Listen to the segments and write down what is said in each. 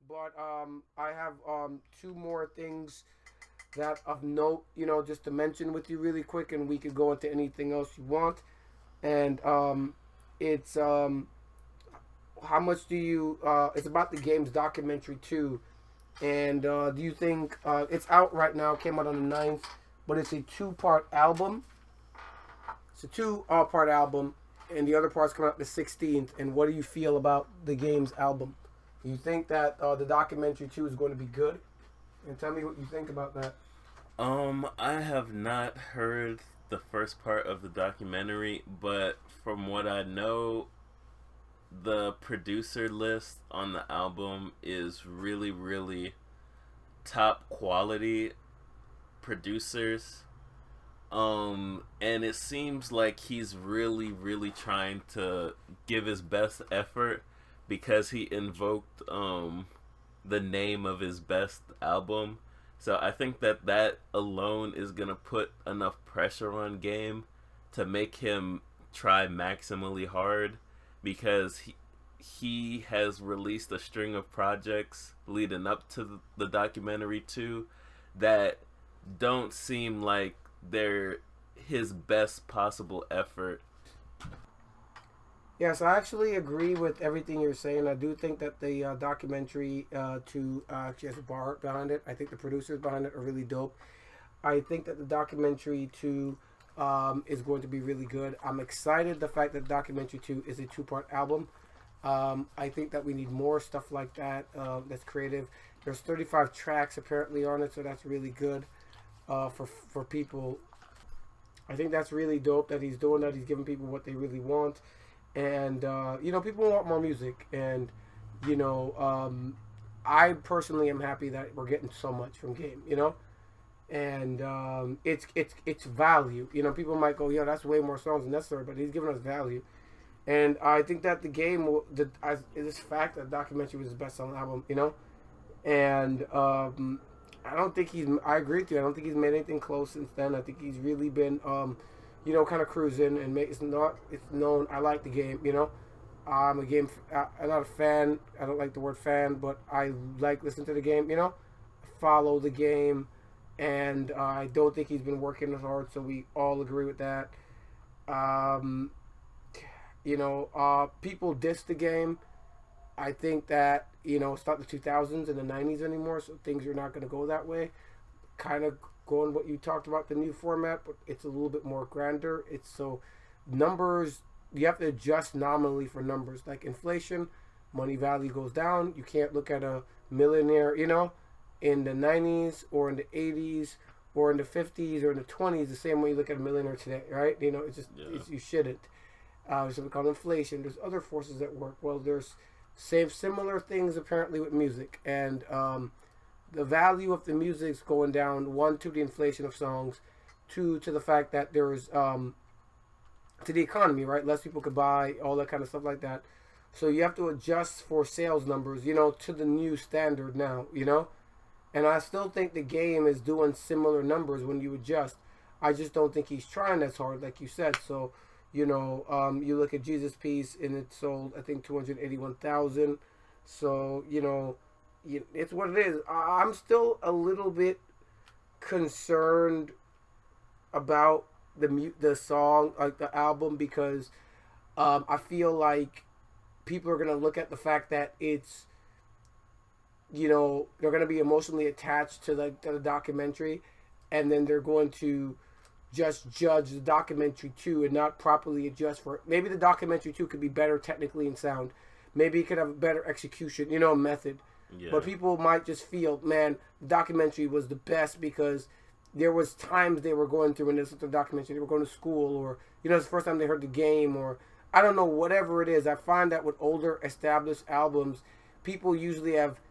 but I have two more things that of note, just to mention with you really quick, and we could go into anything else you want. And it's how much do you? It's about the game's documentary too. And do you think it's out right now? Came out on the 9th, but it's a two-part album. It's a two-part album, and the other part's coming out the 16th. And what do you feel about the game's album? You think that the documentary too is going to be good? And tell me what you think about that. I have not heard the first part of the documentary, but from what I know, the producer list on the album is really, really top quality producers. And it seems like he's really, really trying to give his best effort because he invoked the name of his best album. So I think that that alone is gonna put enough pressure on Game to make him try maximally hard because he has released a string of projects leading up to the documentary too that don't seem like they're his best possible effort. Yes, I actually agree with everything you're saying. I do think that the documentary to actually has a bar behind it. I think the producers behind it are really dope. I think that the documentary two is going to be really good. I'm excited the fact that documentary two is a two-part album. I think that we need more stuff like that. That's creative. There's 35 tracks apparently on it, so that's really good for people. I think that's really dope that he's doing that. He's giving people what they really want, and people want more music. And you know, I personally am happy that we're getting so much from Game. And it's value. People might go, "Yo, that's way more songs than necessary," but he's giving us value. And I think that the game, this fact that documentary was his best selling album, and I don't think he's. I agree with you. I don't think he's made anything close since then. I think he's really been, kind of cruising and make. It's not. It's known. I like the game. I'm a game. I'm not a fan. I don't like the word fan, but I like listening to the game. Follow the game, and I don't think he's been working as hard. So we all agree with that. Um, people diss the game. I think that it's not the 2000s and the 90s anymore, so things are not going to go that way. Kind of going what you talked about, the new format, but it's a little bit more grander. It's so numbers, you have to adjust nominally for numbers. Like inflation, money value goes down. You can't look at a millionaire, in the 90s or in the 80s or in the 50s or in the 20s the same way you look at a millionaire today, right? It's just, Yeah. you shouldn't. There's something called inflation. There's other forces at work. Well, there's similar things apparently with music, and the value of the music's going down. One, to the inflation of songs. Two, to the fact that there's to the economy, right? Less people could buy, all that kind of stuff like that. So you have to adjust for sales numbers, to the new standard now. And I still think the game is doing similar numbers when you adjust. I just don't think he's trying as hard, like you said. So you look at Jesus Piece and it sold, I think, 281,000. So it's what it is. I'm still a little bit concerned about the song, like the album, because I feel like people are gonna look at the fact that it's they're gonna be emotionally attached to the documentary, and then they're going to just judge the documentary too and not properly adjust for it. Maybe the documentary too could be better technically and sound. Maybe it could have a better execution, method. Yeah. But people might just feel, man, the documentary was the best because there was times they were going through and this was the documentary. They were going to school, or it's the first time they heard the game, or I don't know, whatever it is. I find that with older established albums, people usually have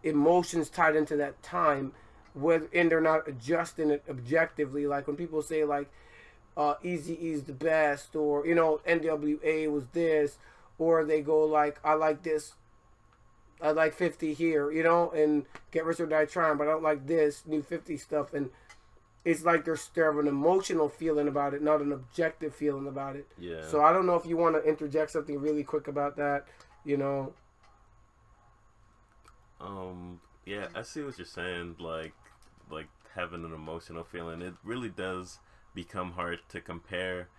emotions tied into that time, and they're not adjusting it objectively. Like when people say like Easy E's the best, or NWA was this, or they go like, I like this, I like 50 here, and Get Rich or Die Trying, but I don't like this new 50 stuff. And it's like they have an emotional feeling about it, not an objective feeling about it. Yeah. So I don't know if you want to interject something really quick about that. Yeah, I see what you're saying. Like having an emotional feeling, it really does become hard to compare.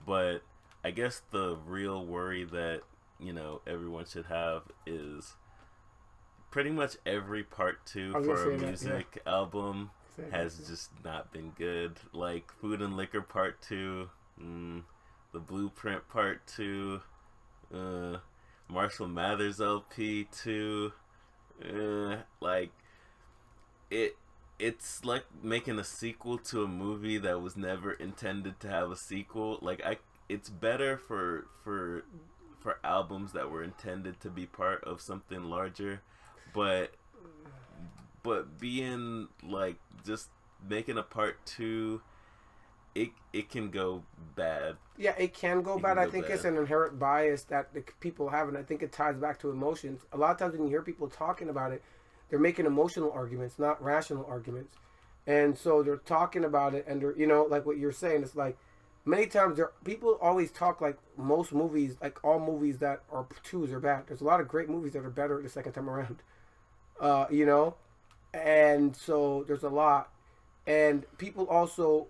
But I guess the real worry that everyone should have is pretty much every part two I was gonna for a say that. Yeah. music album Say that, has yeah. just not been good. Like Food and Liquor Part Two, The Blueprint Part Two, uh, Marshall Mathers LP Two. Like it it's like making a sequel to a movie that was never intended to have a sequel. Like it's better for albums that were intended to be part of something larger, but being like just making a part two, it can go bad. Yeah, it can go It bad. can I go think it's bad. an inherent bias that the people have, and I think it ties back to emotions. A lot of times when you hear people talking about it, they're making emotional arguments, not rational arguments. And so they're talking about it, and they're, like what you're saying, it's like many times people always talk like most movies, like all movies that are twos are bad. There's a lot of great movies that are better the second time around. Uh, you know, and so there's a lot, and people also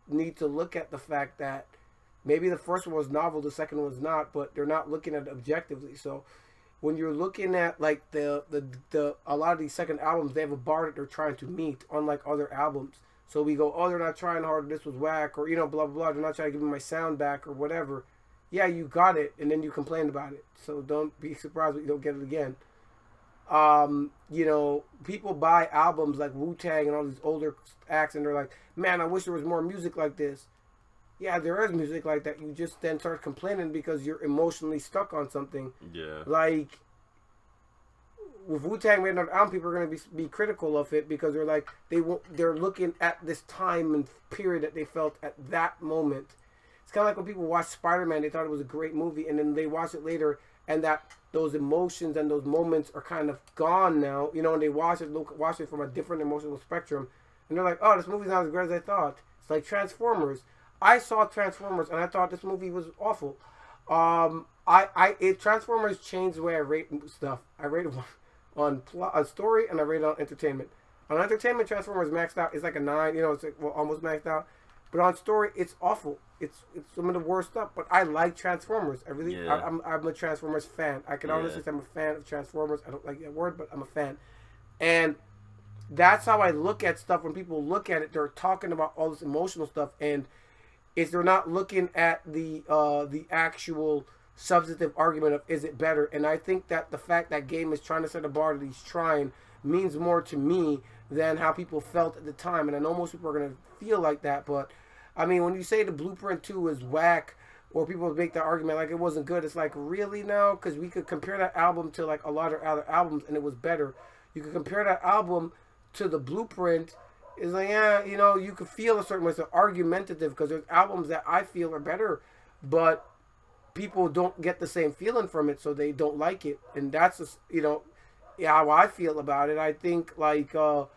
need to look at the fact that maybe the first one was novel, the second one's not, but they're not looking at it objectively. So when you're looking at like the a lot of these second albums, they have a bar that they're trying to meet, unlike other albums. So we go, oh, they're not trying hard. This was whack, or blah blah blah. They're not trying to give me my sound back, or whatever. Yeah, you got it, and then you complained about it. So don't be surprised when you don't get it again. People buy albums like Wu Tang and all these older acts, and they're like, man, I wish there was more music like this. Yeah, there is music like that. You just then start complaining because you're emotionally stuck on something. Yeah. Like, with Wu Tang made another album, people are going to be critical of it because they're like, they're looking at this time and period that they felt at that moment. It's kind of like when people watch Spider-Man, they thought it was a great movie, and then they watch it later, and that those emotions and those moments are kind of gone now, and they watch it from a different emotional spectrum, and they're like, oh, this movie's not as great as I thought. It's like Transformers. I saw Transformers, and I thought this movie was awful. Transformers changed the way I rate stuff. I rate it on story, and I rate it on entertainment. On entertainment, Transformers maxed out. It's like a 9. It's like, well, almost maxed out. But on story, it's awful. It's some of the worst stuff. But I like Transformers. Yeah. I'm a Transformers fan. I can Yeah. honestly say I'm a fan of Transformers. I don't like that word, but I'm a fan. And that's how I look at stuff. When people look at it, they're talking about all this emotional stuff, and they're not looking at the actual substantive argument of is it better. And I think that the fact that game is trying to set a bar that he's trying means more to me than how people felt at the time. And I know most people are gonna feel like that, but I mean, when you say the Blueprint 2 is whack, or people make the argument like it wasn't good, it's like, really now? Because we could compare that album to like a lot of other albums, and it was better. You could compare that album to the Blueprint. It's like, yeah, you could feel a certain way. It's argumentative because there's albums that I feel are better, but people don't get the same feeling from it, so they don't like it. And that's just, how I feel about it. I think like a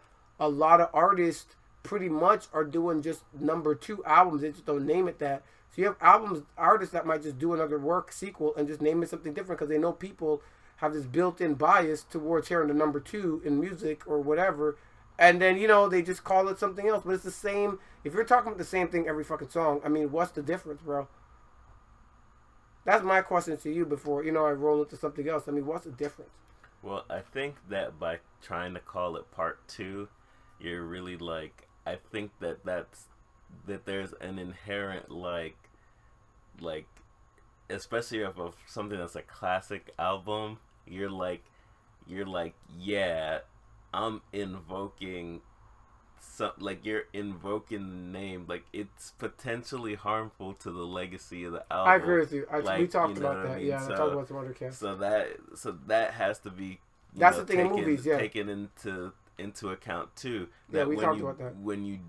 lot of artists pretty much are doing just number 2 albums. They just don't name it that. So you have artists that might just do another work sequel and just name it something different because they know people have this built-in bias towards hearing the number 2 in music or whatever. And then, they just call it something else. But it's the same. If you're talking about the same thing every fucking song, I mean, what's the difference, bro? That's my question to you before, I roll into something else. I mean, what's the difference? Well, I think that by trying to call it part 2, you're really like, I think that there's an inherent like especially of something that's a classic album, you're like, yeah, I'm invoking you're invoking the name, like it's potentially harmful to the legacy of the album. I agree with you. We talked about that. I mean? Yeah, I talked about some other cast. So that has to be that's the thing in movies, yeah, taken into account too. Yeah, That we when talked you, about that. When you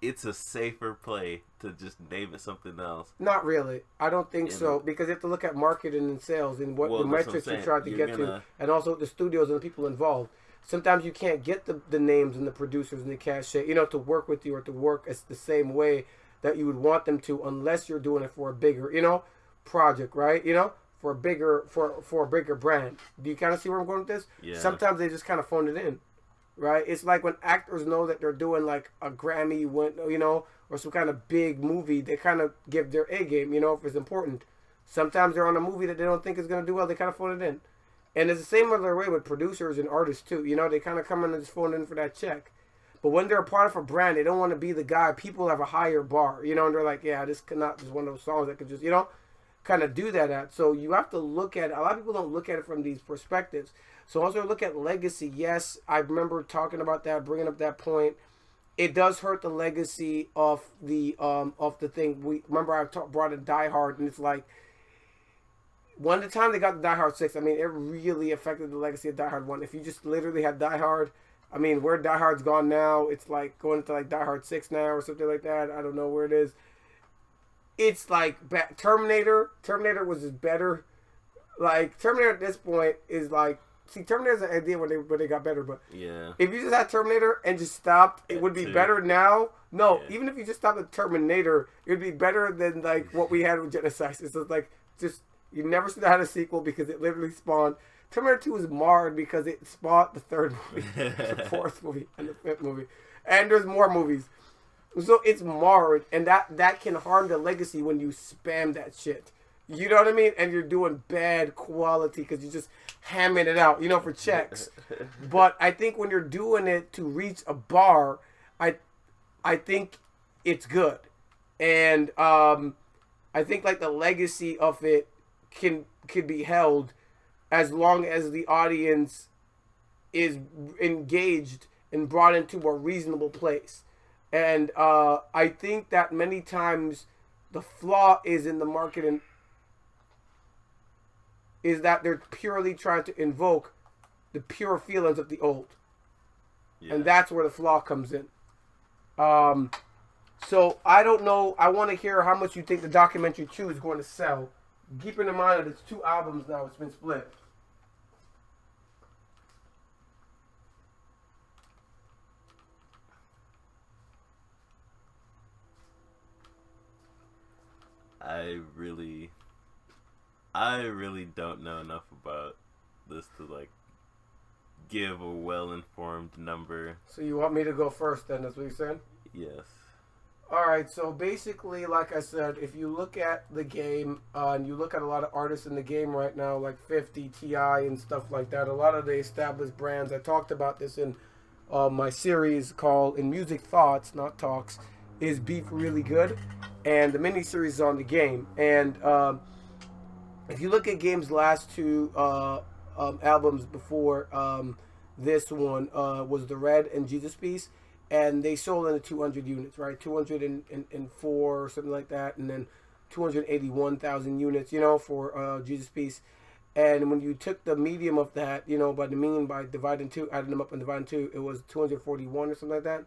it's a safer play to just name it something else. Not really. I don't think so, because you have to look at marketing and sales and what the metrics you tried to get to, and also the studios and the people involved. Sometimes you can't get the names and the producers and the cachet, to work with you or to work as the same way that you would want them to, unless you're doing it for a bigger, project, right? for a bigger brand. Do you kind of see where I'm going with this? Yeah. Sometimes they just kind of phone it in, right? It's like when actors know that they're doing like a Grammy win, or some kind of big movie, they kind of give their A game, if it's important. Sometimes they're on a movie that they don't think is going to do well, they kind of phone it in. And it's the same other way with producers and artists too. They kind of come in and just phone in for that check. But when they're a part of a brand, they don't want to be the guy. People have a higher bar, and they're like, yeah, this cannot just one of those songs that could just, kind of do that at. So you have to look at it. A lot of people don't look at it from these perspectives. So also look at legacy. Yes, I remember talking about that, bringing up that point. It does hurt the legacy of the thing. We remember I brought in Die Hard, and it's like when the time they got the Die Hard 6, I mean, it really affected the legacy of Die Hard 1. If you just literally had Die Hard, I mean, where Die Hard's gone now, it's like going into like Die Hard 6 now or something like that. I don't know where it is. It's like Terminator. Terminator was just better. Like Terminator at this point is like, see, Terminator's an idea when they got better, but yeah, if you just had Terminator and just stopped, it would be better now. No, even if you just stopped at Terminator, it would be better than like what we had with Genesis. It's just like you never should have had a sequel because it literally spawned. Terminator 2 was marred because it spawned the third movie, the fourth movie, and the fifth movie, and there's more movies. So it's marred, and that can harm the legacy when you spam that shit. You know what I mean? And you're doing bad quality because you're just hamming it out, for checks. But I think when you're doing it to reach a bar, I think it's good. And I think like the legacy of it can be held as long as the audience is engaged and brought into a reasonable place. And I think that many times the flaw is in the marketing is that they're purely trying to invoke the pure feelings of the old. Yeah. And that's where the flaw comes in. So I don't know. I want to hear how much you think the documentary 2 is going to sell. Keeping in mind that it's 2 albums now. It's been split. I really don't know enough about this to like give a well-informed number. So you want me to go first then, that's what you said? Yes. Alright, so basically, like I said, if you look at the game, and you look at a lot of artists in the game right now, like 50, T.I. and stuff like that, a lot of the established brands, I talked about this in my series called In Music Thoughts, not Talks, is Beef Really Good? And the mini-series is on the game. And if you look at Game's last 2 albums before this one, was The Red and Jesus Piece, and they sold in the 200 units, right? 204 or something like that, and then 281,000 units, for Jesus Piece. And when you took the medium of that, by the mean, by dividing 2, adding them up and dividing 2, it was 241 or something like that,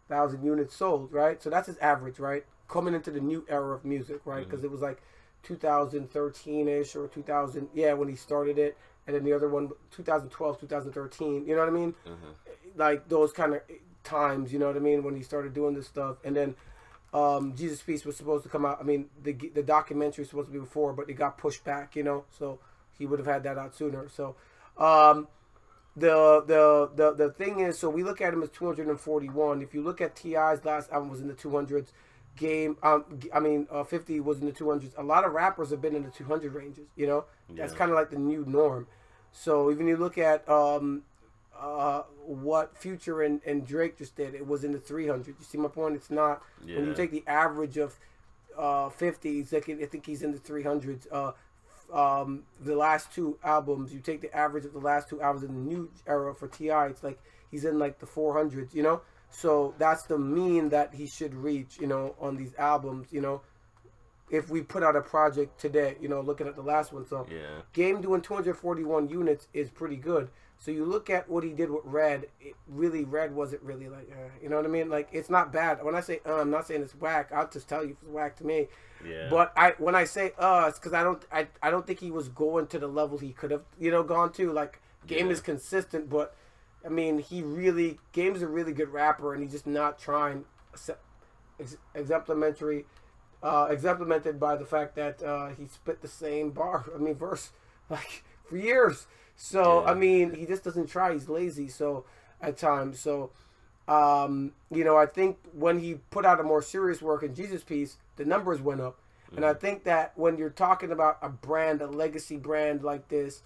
1,000 units sold, right? So that's his average, right? Coming into the new era of music, right? Because it was like 2013-ish or 2000, when he started it. And then the other one, 2012, 2013, you know what I mean? Mm-hmm. Like those kind of times, you know what I mean, when he started doing this stuff. And then Jesus Piece was supposed to come out. I mean, the documentary was supposed to be before, but it got pushed back, so he would have had that out sooner. So the thing is, so we look at him as 241. If you look at T.I.'s last album was in the 200s. 50 was in the 200s. A lot of rappers have been in the 200 ranges, That's kind of like the new norm. So even you look at what Future and Drake just did, it was in the 300s. You see my point? It's not, when you take the average of 50s, like I think he's in the 300s. The last 2 albums, you take the average of the last 2 albums in the new era for T.I., it's like he's in like the 400s, So that's the mean that he should reach, on these albums, if we put out a project today, looking at the last one. So Game doing 241 units is pretty good. So you look at what he did with Red, Red wasn't really like, you know what I mean? Like, it's not bad. When I say, I'm not saying it's whack. I'll just tell you if it's whack to me. Yeah. But when I say, it's because I don't think he was going to the level he could have, gone to. Like, Game is consistent, but I mean, Game's a really good rapper, and he's just not trying. Exemplimentary, exemplimented by the fact that he spit the same verse, like for years. So Yeah. I mean, he just doesn't try. He's lazy. So at times, so I think when he put out a more serious work in Jesus Piece, the numbers went up. And I think that when you're talking about a brand, a legacy brand like this,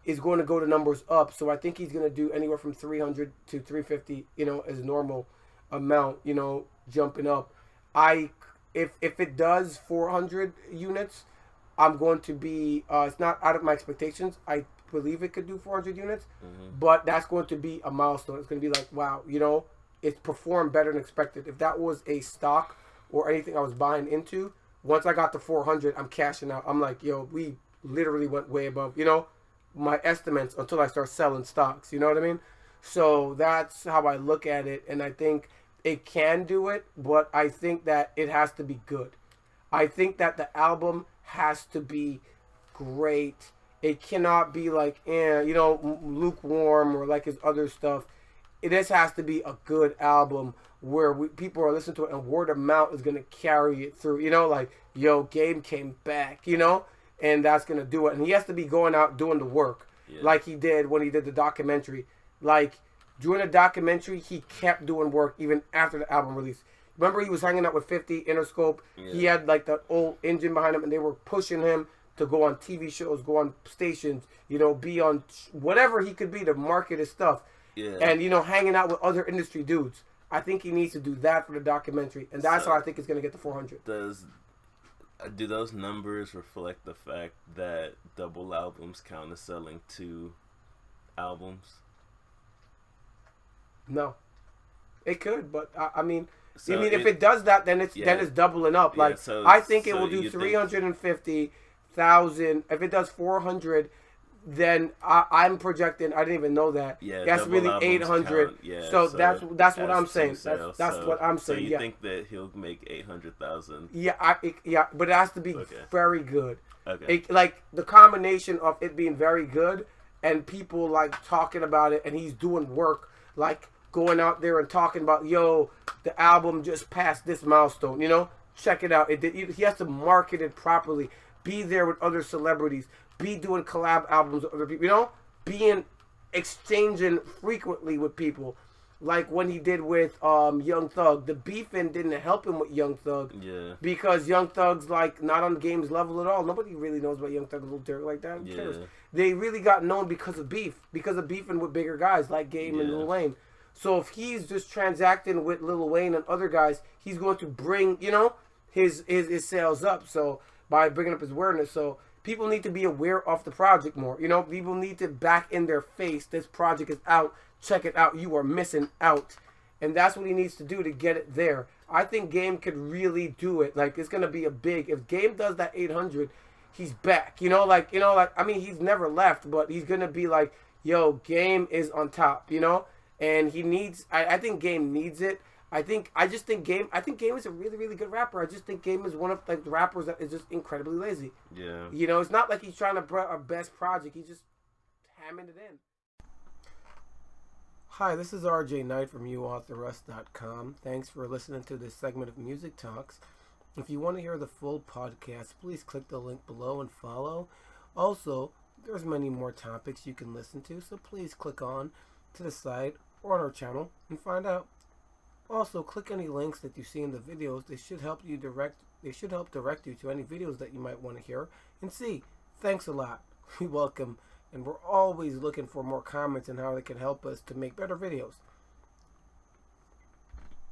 is going to go to numbers up. So I think he's going to do anywhere from 300 to 350, as normal amount, jumping up. If it does 400 units, I'm going to be, it's not out of my expectations. I believe it could do 400 units, but that's going to be a milestone. It's going to be like, wow, it's performed better than expected. If that was a stock or anything I was buying into, once I got to 400, I'm cashing out. I'm like, yo, we literally went way above, my estimates until I start selling stocks. You know what I mean? So that's how I look at it. And I think it can do it, but I think that it has to be good. I think that the album has to be great. It cannot be like, lukewarm or like his other stuff. This has to be a good album where people are listening to it and word of mouth is going to carry it through. Like, yo, Game came back, and that's going to do it. And he has to be going out doing the work like he did when he did the documentary. Like, during the documentary, he kept doing work even after the album release. Remember, he was hanging out with 50, Interscope. Yeah. He had, like, that old engine behind him, and they were pushing him to go on TV shows, go on stations, be on whatever he could be to market his stuff. Yeah. And, hanging out with other industry dudes. I think he needs to do that for the documentary, and that's how I think it's going to get to 400. Do those numbers reflect the fact that double albums count as selling 2 albums? No, it could, but I mean, if it does that, then it's doubling up. Like, I think it will do 350,000. If it does 400. Then I'm projecting. I didn't even know that. Yeah, that's really 800. Yeah, so that's what I'm saying. That's what I'm saying. So you think that he'll make 800,000? Yeah, but it has to be very good. Okay. Like the combination of it being very good and people like talking about it, and he's doing work, like going out there and talking about, yo, the album just passed this milestone. Check it out. He has to market it properly. Be there with other celebrities. Be doing collab albums with other people, exchanging frequently with people, like when he did with Young Thug. The beefing didn't help him with Young Thug, because Young Thug's like not on Game's level at all. Nobody really knows about Young Thug, a little dirt like that. Who cares? They really got known because of beefing with bigger guys like Game and Lil Wayne. So if he's just transacting with Lil Wayne and other guys, he's going to bring his sales up. So by bringing up his awareness, so. People need to be aware of the project more. People need to back in their face. This project is out. Check it out. You are missing out. And that's what he needs to do to get it there. I think Game could really do it. Like, it's going to be if Game does that 800, he's back. I mean, he's never left, but he's going to be like, yo, Game is on top, And he needs, I think Game needs it. I think Game is a really, really good rapper. I just think Game is one of the rappers that is just incredibly lazy. Yeah. It's not like he's trying to bring a best project. He's just hamming it in. Hi, this is RJ Knight from Youauthorus.com. Thanks for listening to this segment of Music Talks. If you want to hear the full podcast, please click the link below and follow. Also, there's many more topics you can listen to, so please click on to the site or on our channel and find out. Also, click any links that you see in the videos. They should help direct you to any videos that you might want to hear and see. Thanks a lot. You're welcome. And we're always looking for more comments and how they can help us to make better videos.